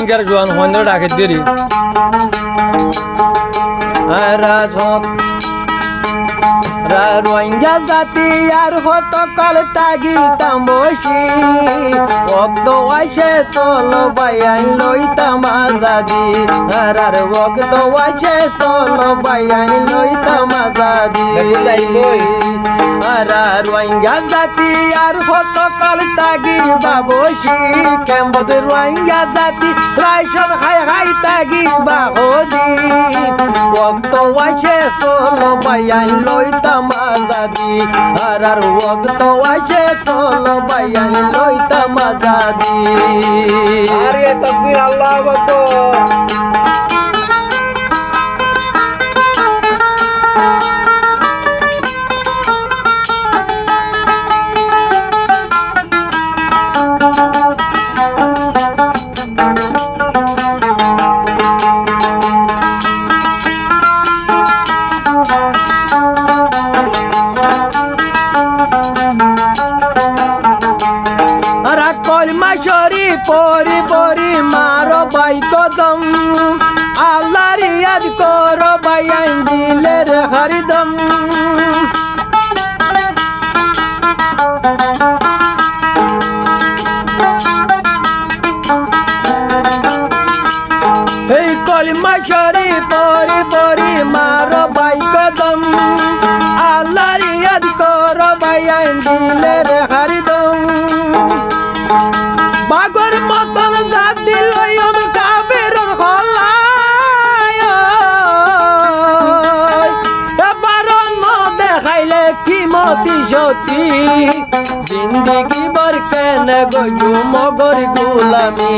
রোহিঙ্গার জোয়ান হইন্দ্র ডাকে দেরি রোহিঙ্গা জাতি আর হত কাল তাগি তামসি অগ্দ আইসে চল বাইয়াই লইতাম আজাদি আর অগ্দ আইসে চল বাইয়াই লইতাম আজাদি আর রোহিঙ্গা জাতি আর হত কাল তাগি বাবসি কেমবদ রোহিঙ্গা জাতি রাইসন খাই খাই তাগি বাহদি অগ্দ আইসে চল বাইয়াই লইতাম আজাদি আর ওয়াক্ত আইসে চল বাইয়ান লইতাম আজাদি আরে তাকবীর আল্লাহু আকবার পরি পরি মারো বাই কদম আল্লাহর ইয়াদ করো বাইয়ান দিলের হরিদম এই কলিমা শরী পরি পরি মারো বাই কদম আল্লাহর ইয়াদ করো বাইয়ান দিলের হরিদম বাগর মতন জাতি লইম কাবের হলায় এবার ন দেখাইলে কি মতি সতী জিন্দিগি বর কেন গয়ু মগর গুলামি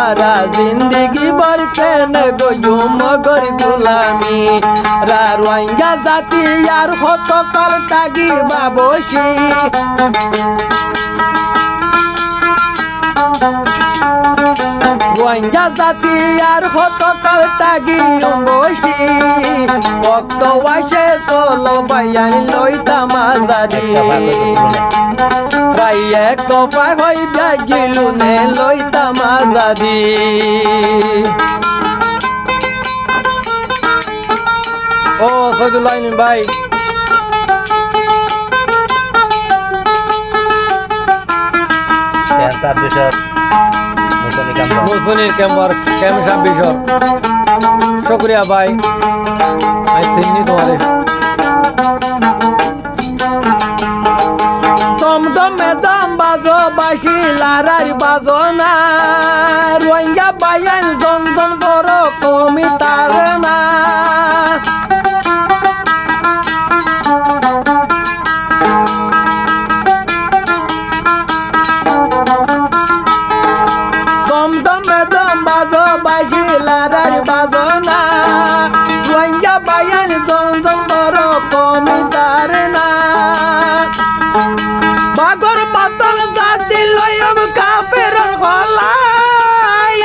আরা জিন্দিগি বর কেন গয়ু মগর গুলামি রা রোহিঙ্গা জাতি আর হত কাল তাগি বাবসি রোহিঙ্গা জাতি আর হত কাল তাগি অম্বসি ভক্ত আইসে চল বাইয়ান লইতাম আজাদি প্রায় এক দফা হই ব্যাগিলু নে লইতাম আজাদি ও সজুলাইন ভাই মুসুনির ক্যাম্পার ক্যাম্প 26 শুক্রিয়া ভাই আমি চিনি তোমারে দমদমে দম বাজো বাসি লারাই বাজো না রোহিঙ্গা বাইয়ান জনজন বড় কমি তার না বাজনা রোহিঙ্গা বাইয়ান জনজন বড় কমি তার না বাগর পাতল জাতি লইম কাফের হলায়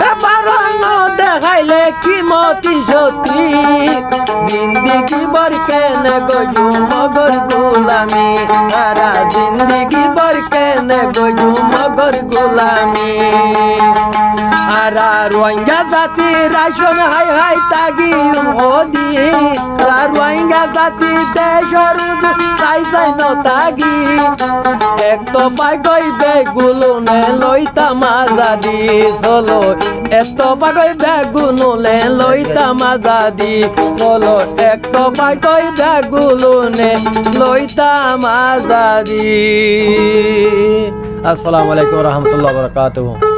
এবার ন দেখাইলে কি মতি সতী জিন্দিগি বর কেন গয়ু মগর গুলামি আরা জিন্দিগি বর কেন গয়ু মগর গুলামি আরা রোহিঙ্গা জাতি রাইসন হাই হাই তাগি হদি রোহিঙ্গা জাতি দেশর চাই চাই ন তাগি এক তো পাই গই বেগুলো নে লইতাম আজাদি চলো এক তো পাই গই বেগুলো নে লইতাম আজাদি চলো এক তো পাই গই বেগুলো নে লইতাম আজাদি। আসসালামু আলাইকুম ওয়া রাহমাতুল্লাহি ওয়া বারাকাতুহু।